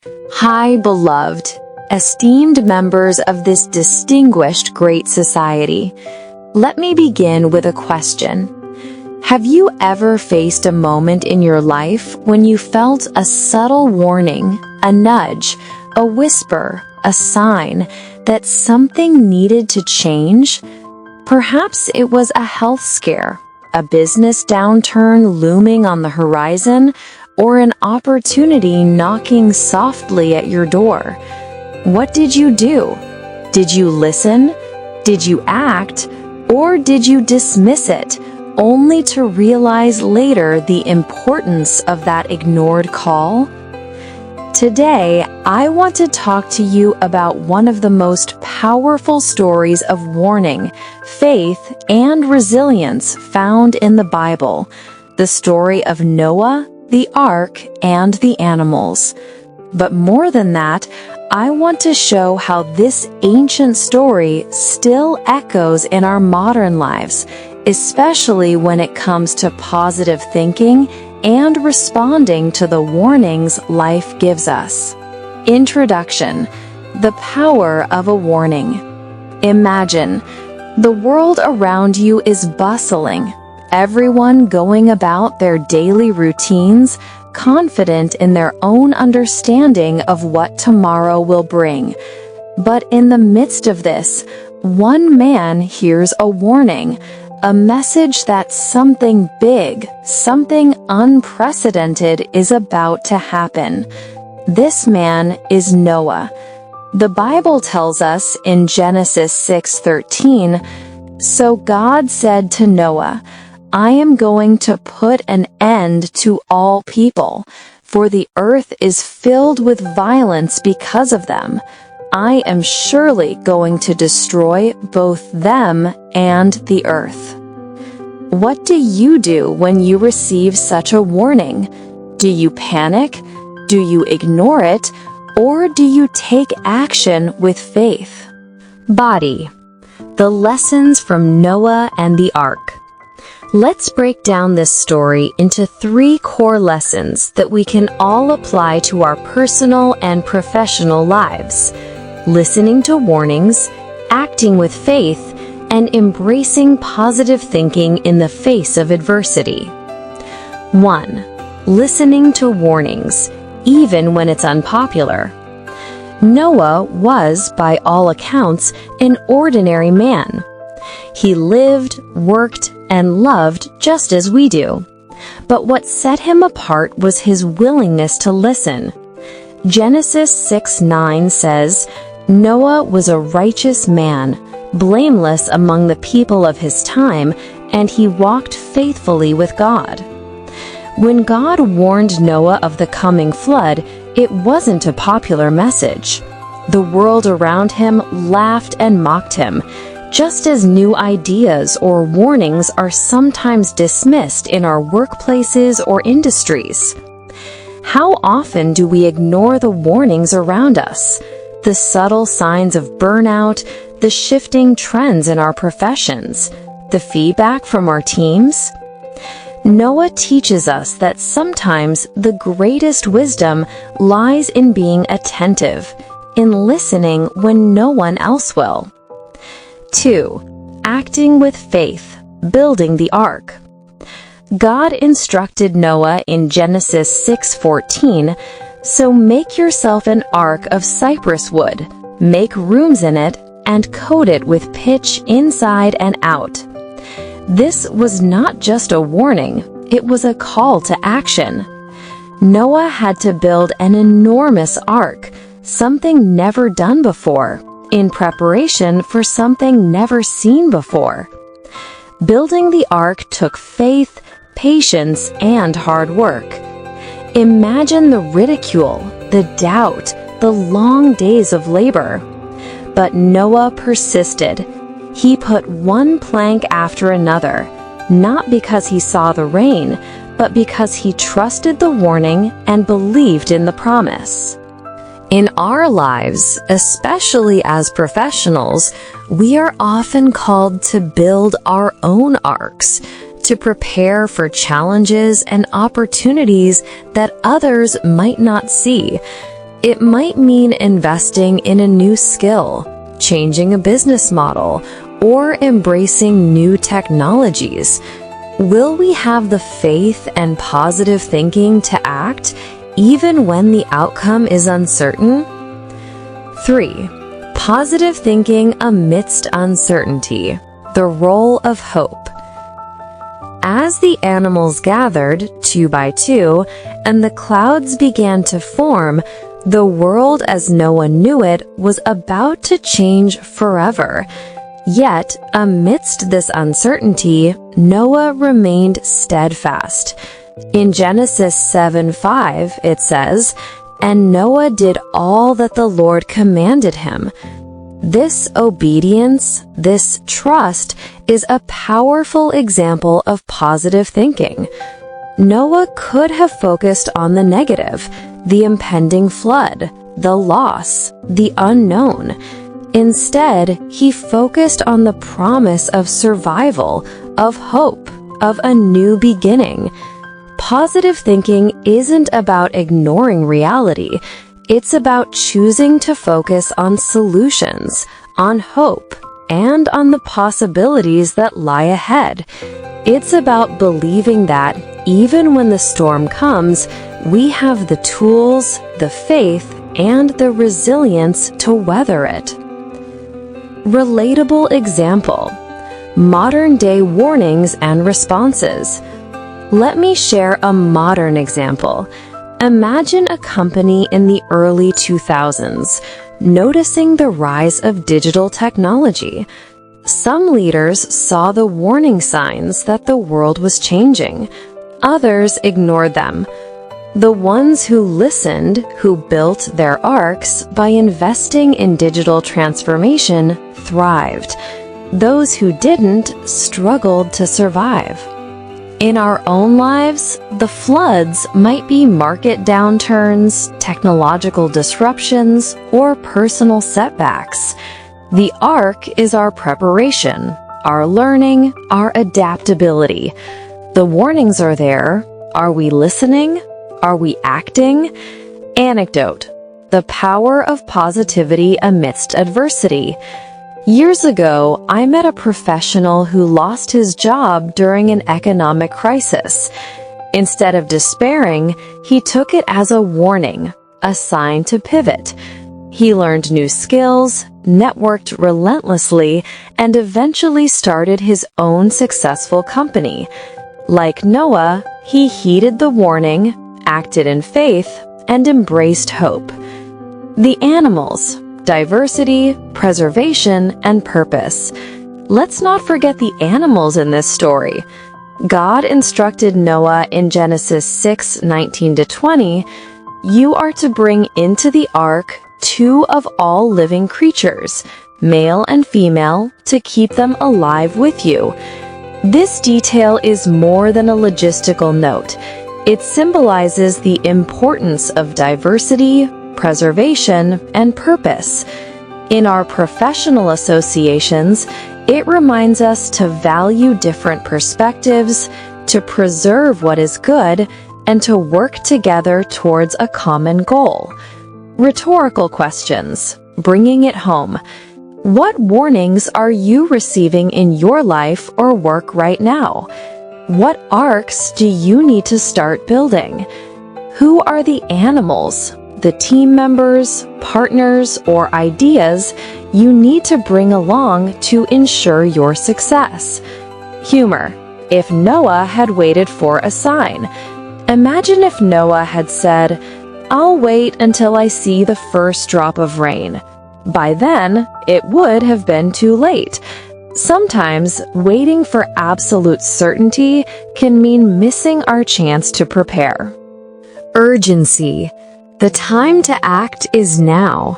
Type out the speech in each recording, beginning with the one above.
Hi, beloved, esteemed members of this distinguished great society. Let me begin with a question. Have you ever faced a moment in your life when you felt a subtle warning, a nudge, a whisper, a sign that something needed to change? Perhaps it was a health scare, a business downturn looming on the horizon, or an opportunity knocking softly at your door. What did you do? Did you listen? Did you act? Or did you dismiss it, only to realize later the importance of that ignored call? Today, I want to talk to you about one of the most powerful stories of warning, faith, and resilience found in the Bible, the story of Noah, the ark, and the animals. But more than that, I want to show how this ancient story still echoes in our modern lives, especially when it comes to positive thinking and responding to the warnings life gives us. Introduction: the power of a warning. Imagine, the world around you is bustling, everyone going about their daily routines, confident in their own understanding of what tomorrow will bring. But in the midst of this, one man hears a warning, a message that something big, something unprecedented is about to happen. This man is Noah. The Bible tells us in Genesis 6:13, "So God said to Noah, I am going to put an end to all people, for the earth is filled with violence because of them. I am surely going to destroy both them and the earth." What do you do when you receive such a warning? Do you panic? Do you ignore it? Or do you take action with faith? Body. The lessons from Noah and the ark. Let's break down this story into 3 core lessons that we can all apply to our personal and professional lives: listening to warnings, acting with faith, and embracing positive thinking in the face of adversity. 1. Listening to warnings, even when it's unpopular. Noah was, by all accounts, an ordinary man. He lived, worked, and loved just as we do. But what set him apart was his willingness to listen. Genesis 6:9 says, "Noah was a righteous man, blameless among the people of his time, and he walked faithfully with God." When God warned Noah of the coming flood, it wasn't a popular message. The world around him laughed and mocked him, just as new ideas or warnings are sometimes dismissed in our workplaces or industries. How often do we ignore the warnings around us? The subtle signs of burnout, the shifting trends in our professions, the feedback from our teams? Noah teaches us that sometimes the greatest wisdom lies in being attentive, in listening when no one else will. 2. Acting with faith, building the ark. God instructed Noah in Genesis 6:14, "So make yourself an ark of cypress wood, make rooms in it, and coat it with pitch inside and out." This was not just a warning, it was a call to action. Noah had to build an enormous ark, something never done before, in preparation for something never seen before. Building the ark took faith, patience, and hard work. Imagine the ridicule, the doubt, the long days of labor. But Noah persisted. He put one plank after another, not because he saw the rain, but because he trusted the warning and believed in the promise. In our lives, especially as professionals, we are often called to build our own arks, to prepare for challenges and opportunities that others might not see. It might mean investing in a new skill, changing a business model, or embracing new technologies. Will we have the faith and positive thinking to act even when the outcome is uncertain? 3. Positive thinking amidst uncertainty. The role of hope. As the animals gathered, 2 by 2, and the clouds began to form, the world as Noah knew it was about to change forever. Yet, amidst this uncertainty, Noah remained steadfast. In Genesis 7:5, it says, "And Noah did all that the Lord commanded him." This obedience, this trust, is a powerful example of positive thinking. Noah could have focused on the negative, the impending flood, the loss, the unknown. Instead, he focused on the promise of survival, of hope, of a new beginning. Positive thinking isn't about ignoring reality. It's about choosing to focus on solutions, on hope, and on the possibilities that lie ahead. It's about believing that, even when the storm comes, we have the tools, the faith, and the resilience to weather it. Relatable example: modern-day warnings and responses. Let me share a modern example. Imagine a company in the early 2000s, noticing the rise of digital technology. Some leaders saw the warning signs that the world was changing. Others ignored them. The ones who listened, who built their arcs by investing in digital transformation, thrived. Those who didn't struggled to survive. In our own lives, the floods might be market downturns, technological disruptions, or personal setbacks. The arc is our preparation, our learning, our adaptability. The warnings are there. Are we listening? Are we acting? Anecdote: the power of positivity amidst adversity. Years ago, I met a professional who lost his job during an economic crisis. Instead of despairing, he took it as a warning, a sign to pivot. He learned new skills, networked relentlessly, and eventually started his own successful company. Like Noah, he heeded the warning, acted in faith, and embraced hope. The animals: diversity, preservation, and purpose. Let's not forget the animals in this story. God instructed Noah in Genesis 6:19-20, "You are to bring into the ark 2 of all living creatures, male and female, to keep them alive with you." This detail is more than a logistical note. It symbolizes the importance of diversity, preservation, and purpose. In our professional associations, it reminds us to value different perspectives, to preserve what is good, and to work together towards a common goal. Rhetorical questions, bringing it home. What warnings are you receiving in your life or work right now? What arcs do you need to start building? Who are the animals, the team members, partners, or ideas you need to bring along to ensure your success? Humor: if Noah had waited for a sign. Imagine if Noah had said, "I'll wait until I see the first drop of rain." By then, it would have been too late. Sometimes, waiting for absolute certainty can mean missing our chance to prepare. Urgency: the time to act is now.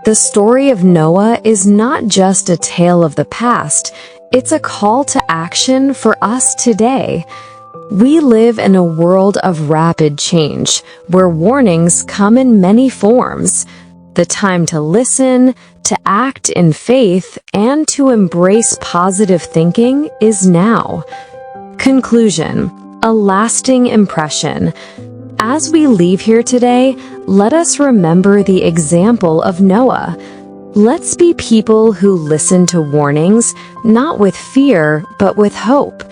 The story of Noah is not just a tale of the past, it's a call to action for us today. We live in a world of rapid change, where warnings come in many forms. The time to listen, to act in faith, and to embrace positive thinking is now. Conclusion: a lasting impression. As we leave here today, let us remember the example of Noah. Let's be people who listen to warnings, not with fear, but with hope.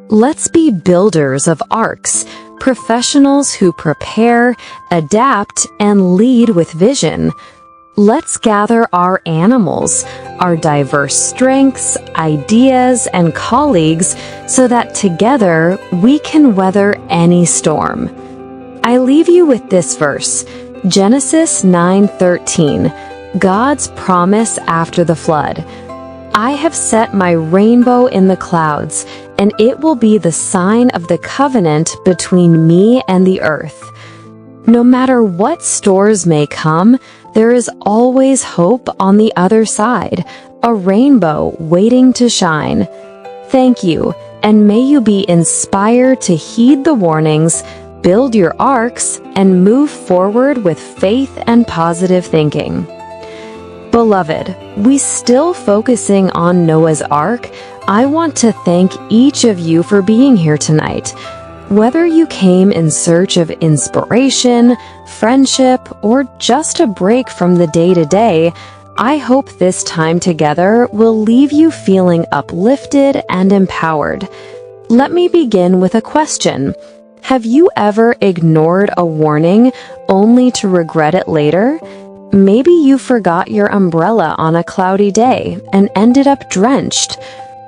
Let's be builders of arks, professionals who prepare, adapt, and lead with vision. Let's gather our animals, our diverse strengths, ideas, and colleagues so that together we can weather any storm. I leave you with this verse, Genesis 9:13, God's promise after the flood. I have set my rainbow in the clouds, and it will be the sign of the covenant between me and the earth. No matter what storms may come, there is always hope on the other side, a rainbow waiting to shine. Thank you, and may you be inspired to heed the warnings, build your arks, and move forward with faith and positive thinking. Beloved, we still focusing on Noah's Ark. I want to thank each of you for being here tonight. Whether you came in search of inspiration, friendship, or just a break from the day-to-day, I hope this time together will leave you feeling uplifted and empowered. Let me begin with a question. Have you ever ignored a warning only to regret it later? Maybe you forgot your umbrella on a cloudy day and ended up drenched.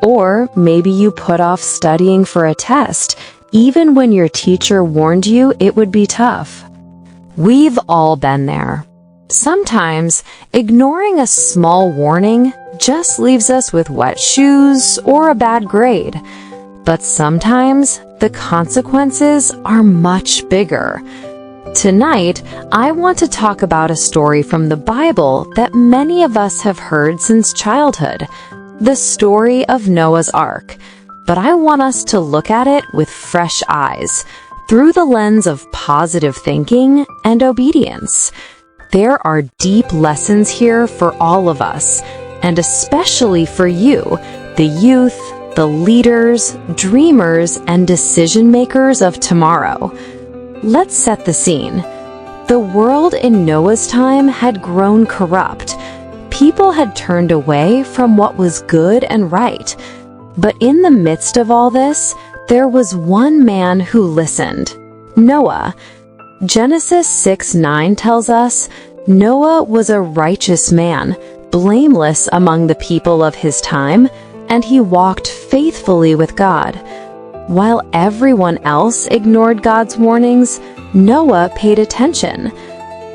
Or maybe you put off studying for a test, even when your teacher warned you it would be tough. We've all been there. Sometimes, ignoring a small warning just leaves us with wet shoes or a bad grade. But sometimes, the consequences are much bigger. Tonight, I want to talk about a story from the Bible that many of us have heard since childhood, the story of Noah's Ark. But I want us to look at it with fresh eyes, through the lens of positive thinking and obedience. There are deep lessons here for all of us, and especially for you, the youth, the leaders, dreamers, and decision makers of tomorrow. Let's set the scene. The world in Noah's time had grown corrupt. People had turned away from what was good and right. But in the midst of all this, there was one man who listened, Noah. Genesis 6:9 tells us, Noah was a righteous man, blameless among the people of his time, and he walked faithfully with God. While everyone else ignored God's warnings, Noah paid attention.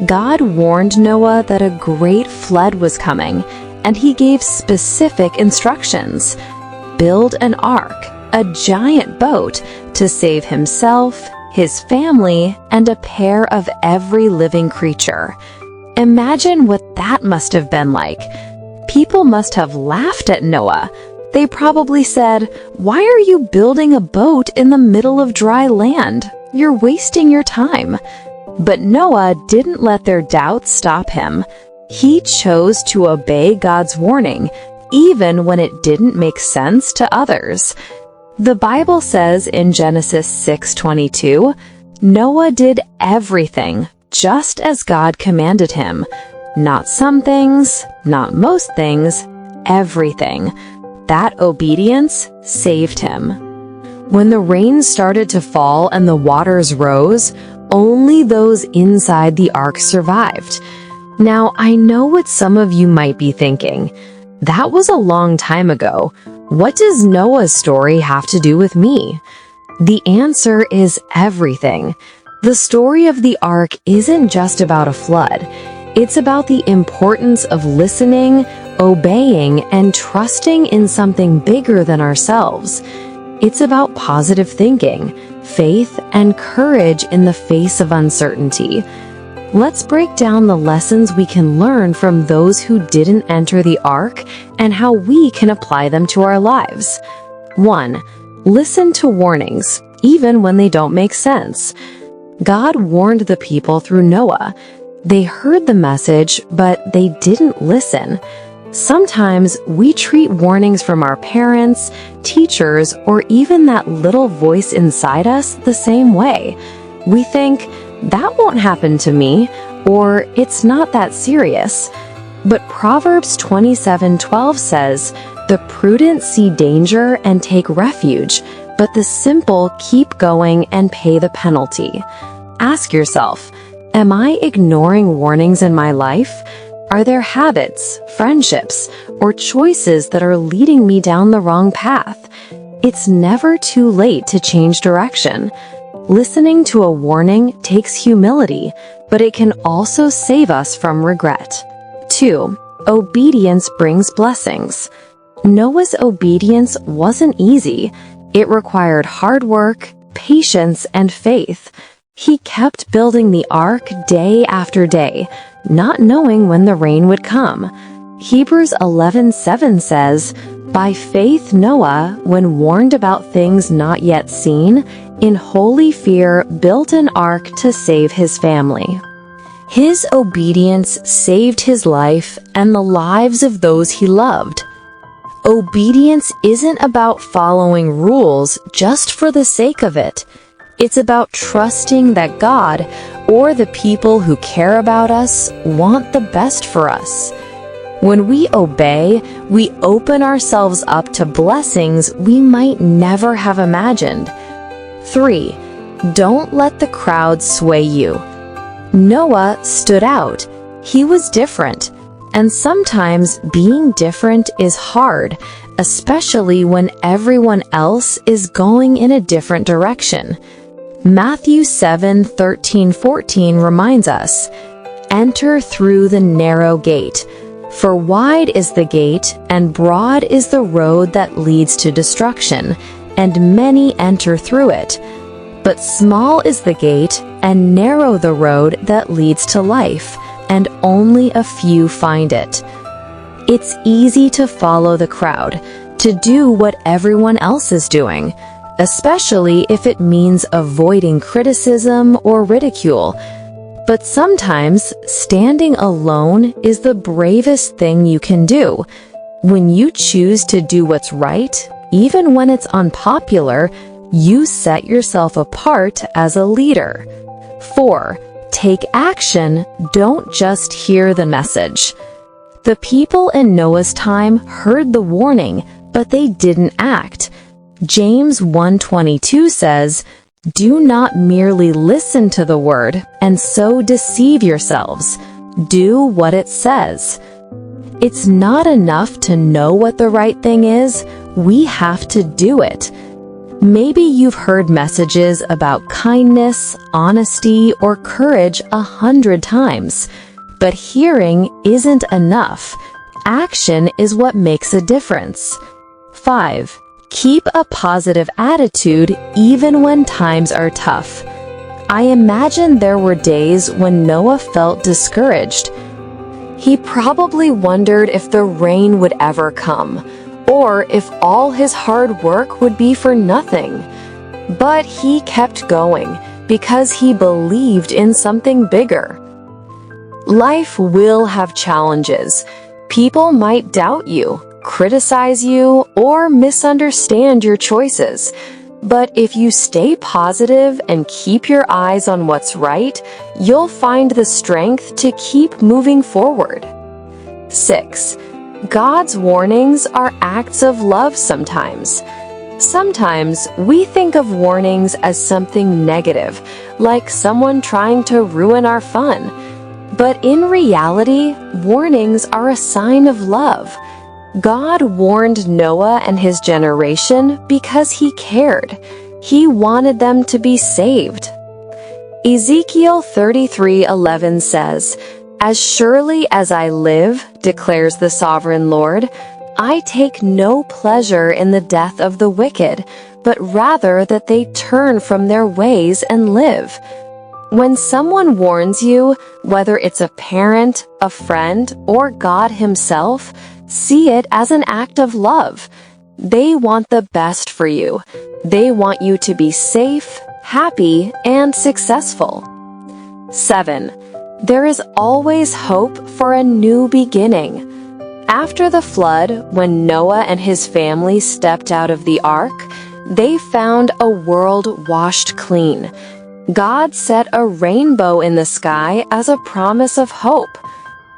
God warned Noah that a great flood was coming, and he gave specific instructions. Build an ark, a giant boat, to save himself, his family, and a pair of every living creature. Imagine what that must have been like. People must have laughed at Noah. They probably said, "Why are you building a boat in the middle of dry land? You're wasting your time." But Noah didn't let their doubts stop him. He chose to obey God's warning, even when it didn't make sense to others. The Bible says in Genesis 6:22, Noah did everything just as God commanded him. Not some things, not most things, everything. That obedience saved him. When the rain started to fall and the waters rose, only those inside the ark survived. Now, I know what some of you might be thinking. That was a long time ago. What does Noah's story have to do with me? The answer is everything. The story of the ark isn't just about a flood. It's about the importance of listening, obeying, and trusting in something bigger than ourselves. It's about positive thinking, faith, and courage in the face of uncertainty. Let's break down the lessons we can learn from those who didn't enter the ark and how we can apply them to our lives. 1. Listen to warnings, even when they don't make sense. God warned the people through Noah. They heard the message, but they didn't listen. Sometimes we treat warnings from our parents, teachers, or even that little voice inside us the same way. We think, that won't happen to me, or it's not that serious. But Proverbs 27:12 says, the prudent see danger and take refuge, but the simple keep going and pay the penalty. Ask yourself, am I ignoring warnings in my life? Are there habits, friendships, or choices that are leading me down the wrong path? It's never too late to change direction. Listening to a warning takes humility, but it can also save us from regret. 2. Obedience brings blessings. Noah's obedience wasn't easy. It required hard work, patience, and faith. He kept building the ark day after day, not knowing when the rain would come. Hebrews 11:7 says, by faith Noah, when warned about things not yet seen, in holy fear built an ark to save his family. His obedience saved his life and the lives of those he loved. Obedience isn't about following rules just for the sake of it. It's about trusting that God, or the people who care about us, want the best for us. When we obey, we open ourselves up to blessings we might never have imagined. 3. Don't let the crowd sway you. Noah stood out. He was different. And sometimes being different is hard, especially when everyone else is going in a different direction. Matthew 7:13-14 reminds us, enter through the narrow gate. For wide is the gate, and broad is the road that leads to destruction, and many enter through it. But small is the gate, and narrow the road that leads to life, and only a few find it. It's easy to follow the crowd, to do what everyone else is doing, especially if it means avoiding criticism or ridicule. But sometimes, standing alone is the bravest thing you can do. When you choose to do what's right, even when it's unpopular, you set yourself apart as a leader. 4. Take action, don't just hear the message. The people in Noah's time heard the warning, but they didn't act. James 1:22 says, do not merely listen to the word and so deceive yourselves. Do what it says. It's not enough to know what the right thing is, we have to do it. Maybe you've heard messages about kindness, honesty, or courage 100 times, but hearing isn't enough. Action is what makes a difference. 5. Keep a positive attitude even when times are tough. I imagine there were days when Noah felt discouraged. He probably wondered if the rain would ever come, or if all his hard work would be for nothing. But he kept going because he believed in something bigger. Life will have challenges. People might doubt you, criticize you, or misunderstand your choices. But if you stay positive and keep your eyes on what's right, you'll find the strength to keep moving forward. 6. God's warnings are acts of love sometimes. Sometimes we think of warnings as something negative, like someone trying to ruin our fun. But in reality, warnings are a sign of love. God warned Noah and his generation because he cared. He wanted them to be saved. Ezekiel 33:11 says, as surely as I live, declares the sovereign Lord, I take no pleasure in the death of the wicked, but rather that they turn from their ways and live. When someone warns you, whether it's a parent, a friend, or God himself, see it as an act of love. They want the best for you. They want you to be safe, happy, and successful. 7. There is always hope for a new beginning. After the flood, when Noah and his family stepped out of the ark, they found a world washed clean. God set a rainbow in the sky as a promise of hope.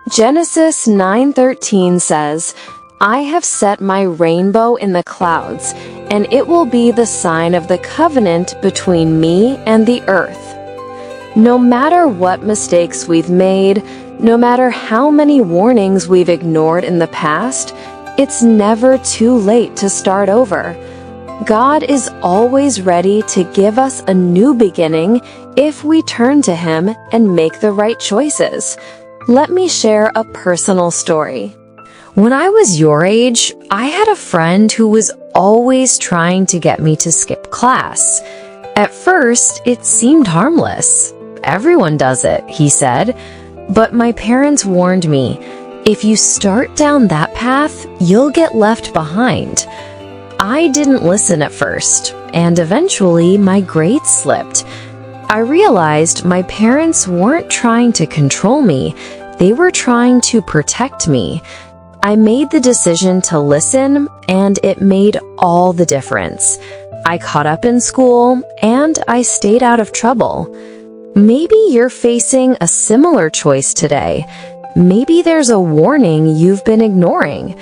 Genesis 9:13 says, "I have set my rainbow in the clouds, and it will be the sign of the covenant between me and the earth." No matter what mistakes we've made, no matter how many warnings we've ignored in the past, it's never too late to start over. God is always ready to give us a new beginning if we turn to Him and make the right choices. Let me share a personal story. When I was your age, I had a friend who was always trying to get me to skip class. At first, it seemed harmless. "Everyone does it," he said. But my parents warned me, "If you start down that path, you'll get left behind." I didn't listen at first, and eventually my grades slipped. I realized my parents weren't trying to control me, they were trying to protect me. I made the decision to listen, and it made all the difference. I caught up in school, and I stayed out of trouble. Maybe you're facing a similar choice today. Maybe there's a warning you've been ignoring.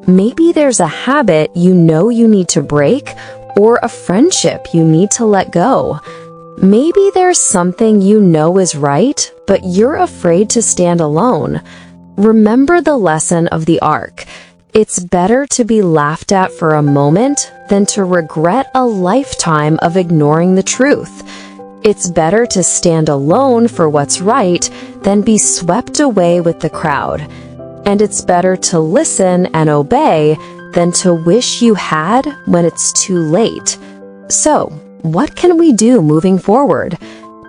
Maybe there's a habit you know you need to break, or a friendship you need to let go. Maybe there's something you know is right, but you're afraid to stand alone. Remember the lesson of the ark. It's better to be laughed at for a moment than to regret a lifetime of ignoring the truth. It's better to stand alone for what's right than be swept away with the crowd. And it's better to listen and obey than to wish you had when it's too late. So, what can we do moving forward?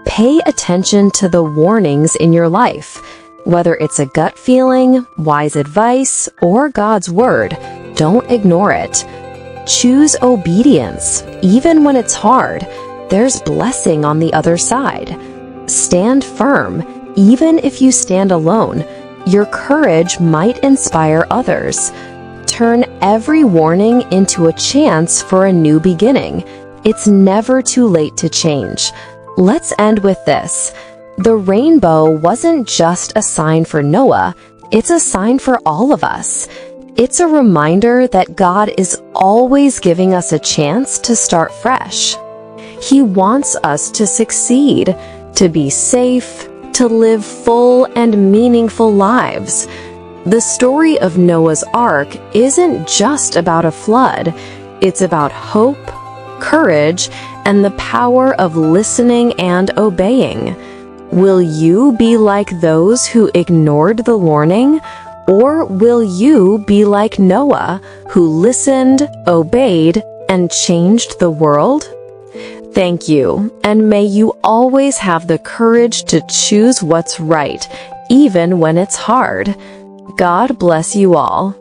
Pay attention to the warnings in your life. Whether it's a gut feeling, wise advice, or God's word, don't ignore it. Choose obedience, even when it's hard. There's blessing on the other side. Stand firm, even if you stand alone. Your courage might inspire others. Turn every warning into a chance for a new beginning. It's never too late to change. Let's end with this. The rainbow wasn't just a sign for Noah, it's a sign for all of us. It's a reminder that God is always giving us a chance to start fresh. He wants us to succeed, to be safe, to live full and meaningful lives. The story of Noah's Ark isn't just about a flood. It's about hope, courage, and the power of listening and obeying. Will you be like those who ignored the warning, or will you be like Noah, who listened, obeyed, and changed the world? Thank you, and may you always have the courage to choose what's right, even when it's hard. God bless you all.